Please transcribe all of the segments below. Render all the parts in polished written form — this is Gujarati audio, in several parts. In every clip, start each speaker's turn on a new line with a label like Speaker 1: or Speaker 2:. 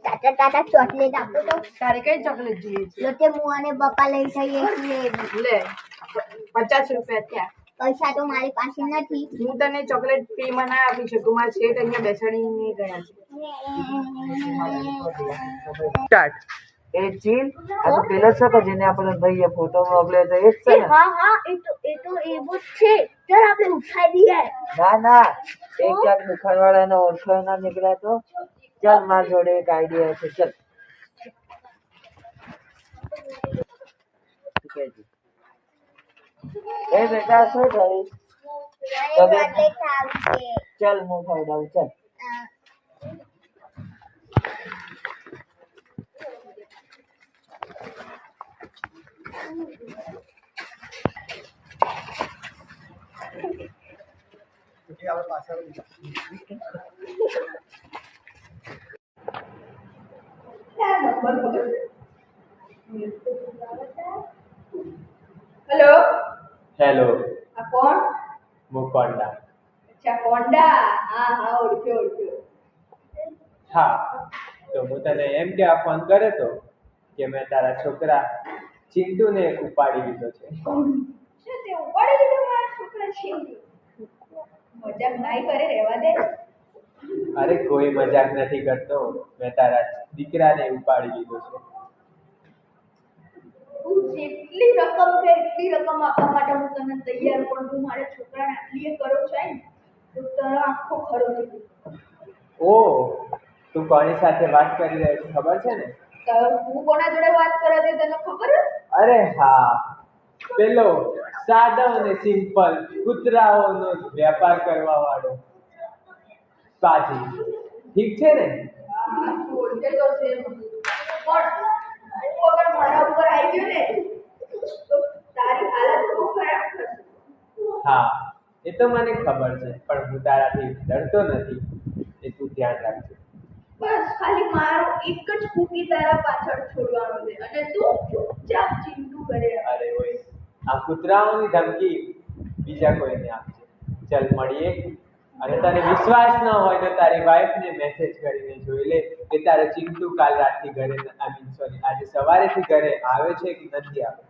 Speaker 1: તાતા તાતા ચોકલેટ આપો તો.
Speaker 2: તારે કઈ ચોકલેટ જોઈએ છે?
Speaker 1: લોટે હું અને પપ્પા લઈ જઈએ છીએ.
Speaker 2: લે 50 રૂપિયા થયા.
Speaker 1: પૈસા તો મારી પાસે નથી.
Speaker 2: હું તને ચોકલેટ ફ્રીમાં ના આપી શકું. મારા શેઠ અહીંયા બેસાડીને ગયા છે. સ્ટાર્ટ. એ ચીલ આ તો પેલો છે કે જેને આપણે ભાઈએ ફોટો મોકલે તો એ જ છે ને?
Speaker 1: હા એ તો એવું જ છે. ચાલ આપણે ઉઠાઈ દઈએ.
Speaker 2: ના એ ક્યાંક દુકાનવાળાને ઓળખાણ ના નીકળ્યા તો ચાલ માર જોડે એક આઈડિયા છે. ચાલ એ બેટા શું થયું? ચાલ હું ખાઈ દઉં. ચાલ હેલો
Speaker 3: હેલો
Speaker 2: આ કોણ?
Speaker 3: મુકોંડા.
Speaker 2: અચ્છા કોંડા. હા ઓળખ્યો.
Speaker 3: હા તો હું તને એમ કહેવા ફોન કર્યો તો કે મેં તારા છોકરા ચિંટુને ઉપાડી લીધો છે.
Speaker 2: શું તે ઉપાડી દીધો મારા છોકરા ચિંટુ? મજાક નહીં કરે, રહેવા દે.
Speaker 3: અરે કોઈ મજાક નથી કરતો. મેં તારા દીકરાને ઉપાડી લીધો છે.
Speaker 2: તું જેટલી રકમ કે એટલી રકમ આપવા માટે હું તને તૈયાર, પણ તું મારા છોકરાને આટલી કરો છે ને તો તારો આખો ખરો થઈ ગયો.
Speaker 3: ઓ તું કોની સાથે વાત કરી રહ્યો છે ખબર છે ને?
Speaker 2: તું કોના જોડે વાત કરે છે તને ખબર છે?
Speaker 3: અરે હા પેલો સાદો અને સિમ્પલ કૂતરાઓનો વેપાર કરવા વાળો પાજી. ઠીક છે ને?
Speaker 2: હા તું ઓળખેલો છે પણ અગર મારા ઉપર આવી ગયો ને તો તારી હાલત બહુ ખરાબ થશે.
Speaker 3: હા એ તો મને ખબર છે પણ હું તારાથી ડરતો નથી એ તું ધ્યાન રાખજે.
Speaker 2: બસ ખાલી મારો એક જ કૂકી તારા પાછળ છોડવાનો છે અને તું ચૂપચાપ ચિંટુ કરે.
Speaker 3: અરે ઓય આ કૂતરાઓની ધમકી બીજા કોઈને આપજે. ચાલ મળીએ. અને તને વિશ્વાસ ન હોય તો તારી વાઈફને મેસેજ કરીને જોઈ લે કે તારો ચિંટુ કાલ રાતથી ઘરે સોરી આજે સવારેથી ઘરે આવે છે કે નથી આવે.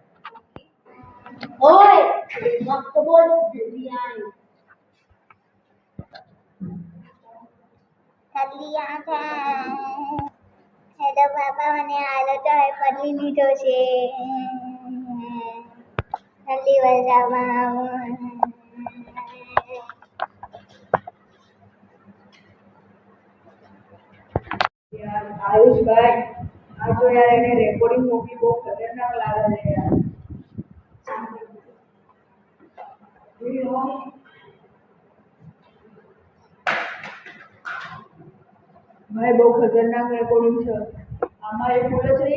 Speaker 1: ઓય મસ્ત બોલ જલ્દી આય. જલ્દી આ હેલો બાબા મને હાલો તો પડી લીધો છે. જલ્દી વજામાં
Speaker 2: યાર આયુષભાઈ આ જો યાર એને રેકોર્ડિંગ મોકલી બહુ ખતરનાક લાગે છે યાર. ભાઈ બહુ ખતરનાક રેકોર્ડિંગ છે. આમાં એ બોલે છે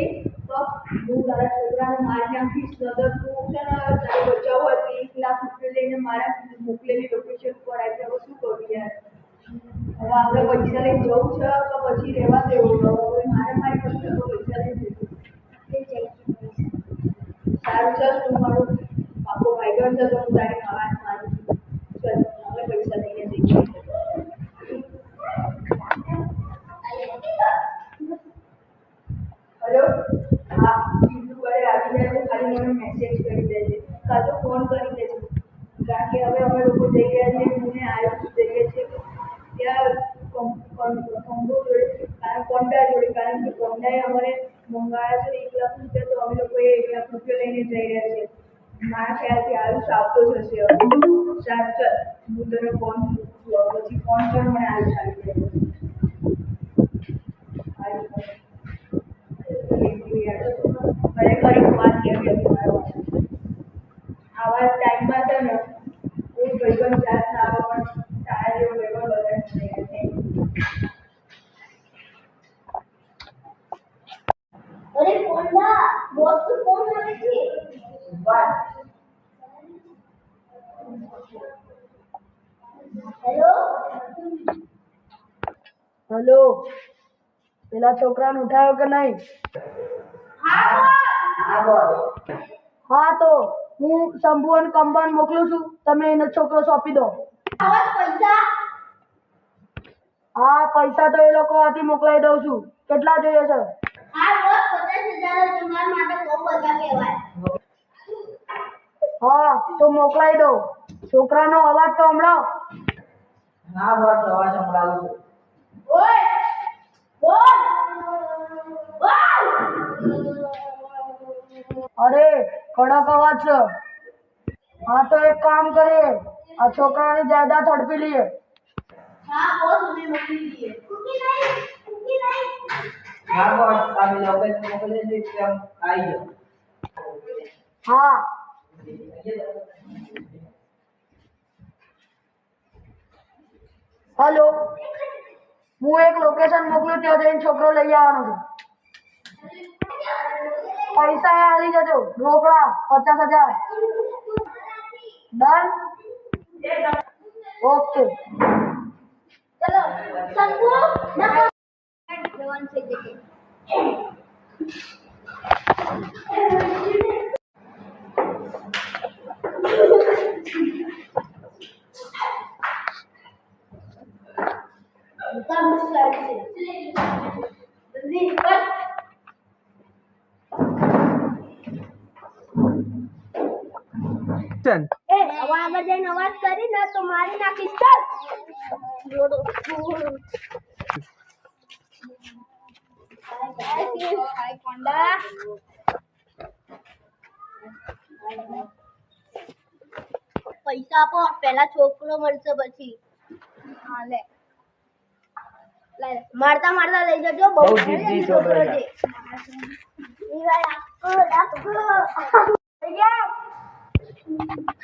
Speaker 2: તો હું તારા છોકરાને મારી નાખીશ નતર તું છે ને તારે બચાવ હોય તો 1 લાખ રૂપિયા લઈને મારા મોકલેલી લોકેશન પર આવી જાવ. શું કરું યાર? હવે આપણે પૈસા લઈને જવું છે તો પછી રહેવા દેવું. કોઈ મારી કરશે તો પૈસા લઈને જઈશું. સારું ચાલ તું મારું પાકો ભાઈબંધ છે તો હું તારી વાત માનું છું. ચાલ આપણે પૈસા લઈને જઈએ. હેલો હા ચિંટુ ઘરે આવી જાય તો ખાલી મને મેસેજ કરી દેજે કાં તો ફોન કરી દેજે. કારણ કે હવે અમે લોકો જઈ રહ્યા છીએ. હું ને આયુષ જઈએ છીએ ત્યાં કોંડા જોડે કારણ કે કોંડાએ અમારે મંગાવ્યા છે 1 લાખ રૂપિયા તો અમે લોકોએ 1 લાખ રૂપિયા લઈને જઈ રહ્યા છીએ. મારા ખ્યાલથી આયુષ આવતો જ હશે. સારું ચાલ હું તને ફોન પછી ફોન કર મને આયુષ આવી જાય. ખરેખર એક વાત કહેવી હતી મારા આવા ટાઈમમાં છે ને કોઈ ભાઈબંધ સાથ ના આવે પણ તારા જેવો ભાઈબંધ બધાને નહીં.
Speaker 1: અરે કોંડા બોસ તો ફોન આવે છે. હેલો
Speaker 2: હેલો પેલા છોકરાને ઉઠાવ્યો કે નહીં? હા તો હું શંભુ અને કંબન મોકલું છું. તમે એનો છોકરો સોંપી દો.
Speaker 1: પૈસા
Speaker 2: હા પૈસા તો એ લોકો હાથી મોકલાવી દઉં છું.
Speaker 4: કેટલા જોઈએ છે?
Speaker 1: હા બોસ, 50,000 તમારા માટે બહુ બધા કહેવાય.
Speaker 4: હા તો મોકલાઈ દો. છોકરાનો અવાજ તો હમણાં.
Speaker 2: હા બોસ, અવાજ સંભળાવું છું.
Speaker 1: ઓય બોલ બોલ.
Speaker 4: અરે કડક અવાજ છે. હા તો એક કામ કરીએ, આ છોકરાની જાયદાદ ઝડપી લઈએ.
Speaker 1: હા બોસ, અમે મોકલી દઈએ. કુકી નહીં.
Speaker 2: હા બોસ, તમે લોકેશન મોકલી દીધી તેમ આવી જાઓ.
Speaker 4: હા હલો, હું એક લોકેશન મોકલું, ત્યાં જઈને છોકરો લઈ આવવાનો છે. પૈસા આવી જજો, રોકડા 50,000. ડન. ઓકે.
Speaker 1: ચલો શંકુ નમો જવાન થઈ જશે. કામ સ્ટાર્ટ છે. જલ્દી કર.
Speaker 3: ચલ
Speaker 1: એ હવે આગળ જઈને અવાજ કરી ને તો મારી નાખીશ. ચાલ જોડો હાય કોંડા. પૈસા આપો, પહેલા છોકરો મળશે પછી. હા લે મારતા મારતા લઈ જજો. બહુ
Speaker 3: જિદ્દી છોકરો છે.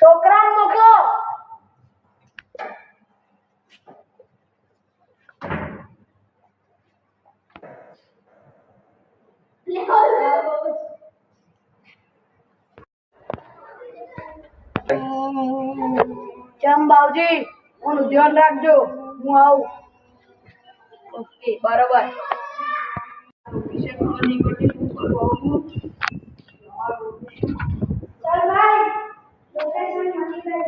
Speaker 4: છોકરાને મોકલો. ચમ બાવજી, હું ધ્યાન રાખજો, હું આવું.
Speaker 2: ઓકે, બરોબર. વિશે ખબર નહીં પડતી, શું કરવું?
Speaker 1: ચાલ ભાઈ, લોકેશન મળી ગઈ.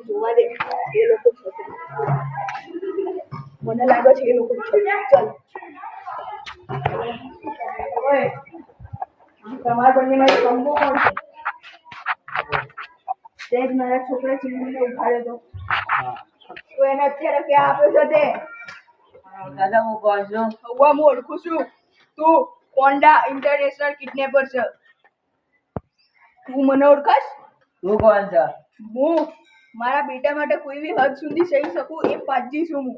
Speaker 2: જોવા દે, એ લોકો છે. મને લાગે છે એ લોકો છે. ચાલ. ઓય, તમારા બંનેમાં એક કંબો કોણ છે? તે જ મારા છોકરા ચીમનીને ઉઠાડ્યો હતો. તો એને અત્યારે ક્યાં આપ્યો છે તે?
Speaker 3: દાદા હું કોણ છું?
Speaker 2: હવા હું ઓળખું છું. તું કોંડા ઇન્ટરનેશનલ કિડનેપર છે. તું મને ઓળખાશ?
Speaker 3: તું કોણ છે?
Speaker 2: હું મારા બેટા માટે કોઈ બી હદ સુધી સહી શકું એ પાજી છું હું.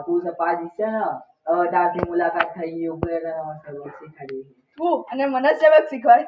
Speaker 3: તું સપાજી છે ને? હવે તારથી મુલાકાત થઈ ગઈ, ઉપર સબક શીખવાડી.
Speaker 2: તું અને મને સબક શીખવાડ.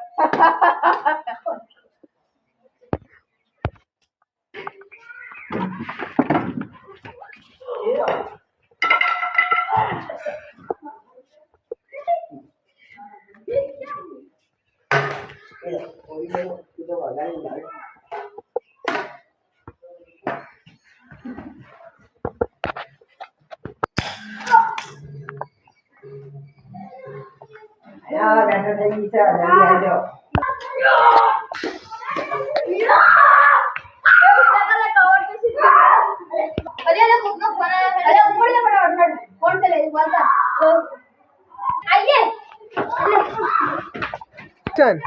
Speaker 3: ચલ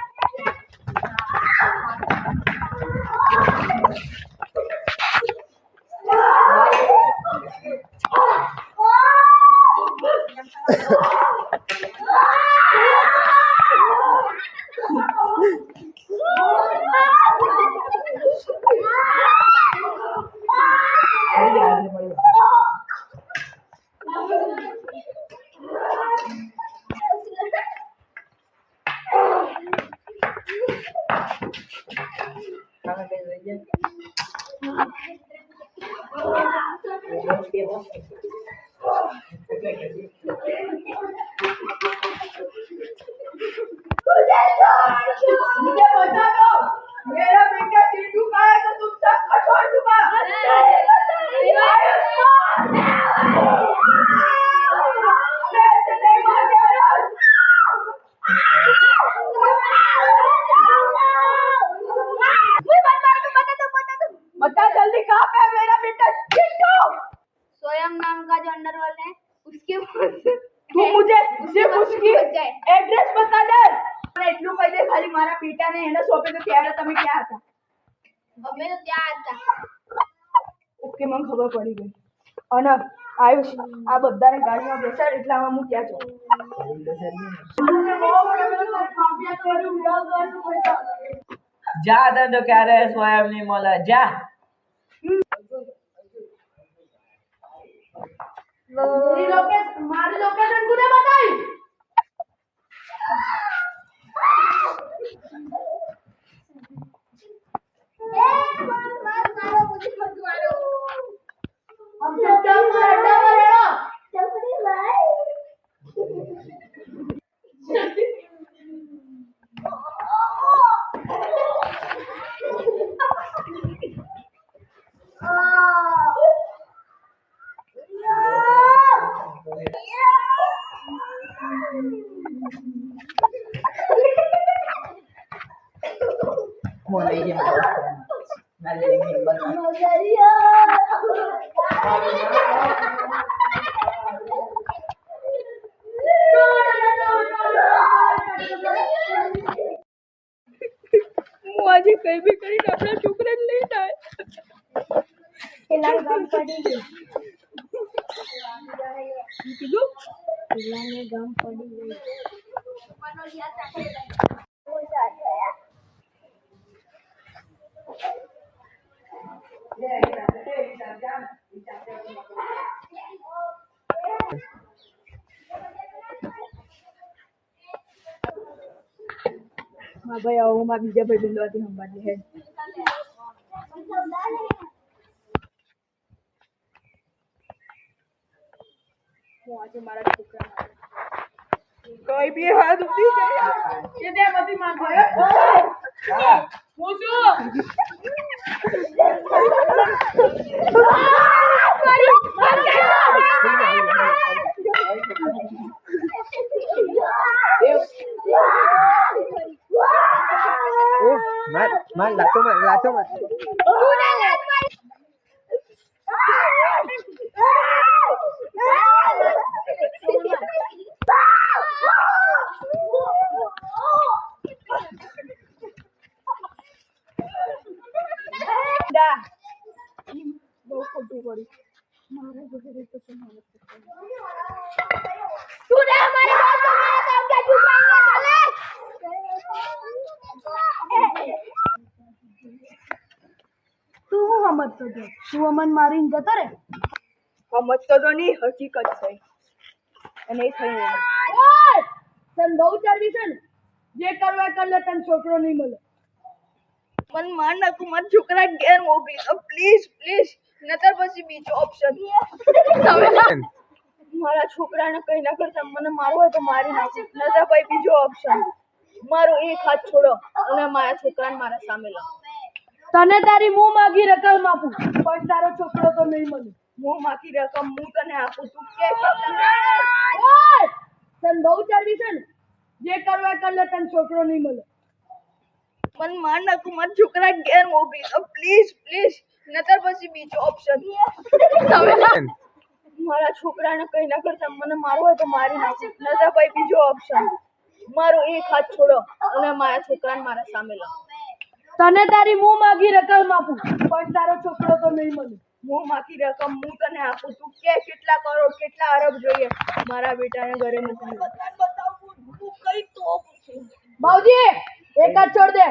Speaker 2: मुझे बता दो, मेरा बेटा चिंटू कहाँ है तो तुम सब को छोड़ दूंगा। बता जल्दी कहाँ तू मुझे सिर्फ उसकी एड्रेस बता दे અને એટલું કહી દે ખાલી મારા પિતાને એને સોંપે તો ત્યારે તમે ક્યાં હતા
Speaker 1: અમે તો ત્યાં હતા
Speaker 2: ઓકે મને ખબર પડી ગઈ અને આયુષ આ બધાને ગાડીમાં બેસાડ એટલામાં હું ક્યાં છું
Speaker 3: જા તો ક્યારે સ્વયં ની મળે જા
Speaker 2: મારી લોકેશન કોને બતાવી
Speaker 1: મારો મુझे मत मारो
Speaker 2: अब चुपचाप अड्डा पर रहना
Speaker 1: चपड़ी भाई
Speaker 2: હું આજે કઈ બી કરીને આપણા છોકરાને લઈ જાય
Speaker 1: પેલા ગામ પડી ગઈ
Speaker 2: કીધું
Speaker 1: પેલાને ગામ પડી ગઈ
Speaker 2: હા ભાઈ આવું માં બીજા ભાઈ બિંદવાથી સંભાળી હે હું આજે મારા છોકરા કઈ બી હાથ ઉઠી જાય કે તે બધી માં ગયો હું છું
Speaker 3: માર લાતો માર
Speaker 2: બહુ ખોટું કર્યું મારા જોડે તો
Speaker 1: तूने हमारे बात को मेरा काम क्या छुपाएंगे साले
Speaker 2: તું સમજતો હતો તું અમન મારીને જતો રે સમજતો તો નહીં હકીકત છે અને એ થઈ ગયું તને બહુ ચાલવી છે ને જે કરવા કર લે તને છોકરો નહીં મળે મને માર નાખું મારા છોકરા ઘેર મોકલી દો પ્લીઝ પ્લીઝ નતર પછી બીજો ઓપ્શન મારા છોકરાને કઈ ના કરતા મને મારવું હોય તો મારી નાખો નતર ભાઈ બીજો ઓપ્શન મારો એક હાથ છોડો અને મારા છોકરાને મારા સામે લાવો તને તારી મું માગી રકમ આપું પણ તારો છોકરો તો નહીં મળે મું માગી રકમ હું તને આપું તું કે તને બહુ ચાલવી છે ને જે કરવા કર લે તને છોકરો નહીં મળે મને માર નાખું મારા છોકરા ઘેર મોકલી દો પ્લીઝ પ્લીઝ નતર પછી બીજો ઓપ્શન મારા છોકરાને કઈ ના કરતા મને મારવું હોય તો મારી નાખો નતર ભાઈ બીજો ઓપ્શન મારો એક હાથ છોડો અને મારા છોકરાને મારા સામે લાવો તને તારી મું માગી રકમ આપું પણ તારો છોકરો તો નહીં મળે મું માગી રકમ હું તને આપું તું કે કેટલા કરોડ કેટલા અરબ જોઈએ મારા બેટાને ઘરે મોકલી બાઉજી એક હાથ છોડ દે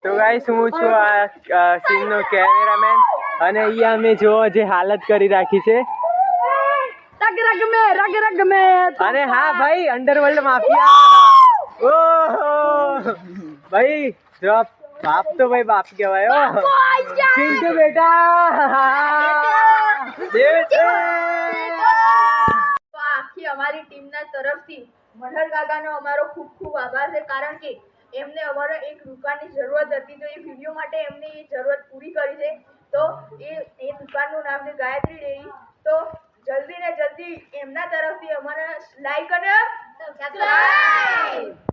Speaker 3: તો ગાઈસ હું છું આ સીનનો કેમેરામેન અને અહીંયા અમે જો જે હાલત કરી રાખી છે
Speaker 4: રગ મેં
Speaker 3: અરે હા ભાઈ, અંડરવર્લ્ડ માફિયા. ઓહો ભાઈ, જો બાપ તો ભાઈ બાપ કહેવાય. ચિંટુ બેટા,
Speaker 2: તો આખી અમારી ટીમના તરફથી મનહર કાકાનો અમારો ખૂબ ખૂબ આભાર છે, કારણ કે એમને અમારે એક દુકાનની જરૂરત હતી, તો એ વિડીયો માટે એમને એ જરૂરત પૂરી કરી છે. તો એ દુકાનનું નામ છે ગાયત્રી ડેરી. તો જલ્દી ને જલ્દી એમના તરફથી અમારે લાઈક અને સબસ્ક્રાઇબ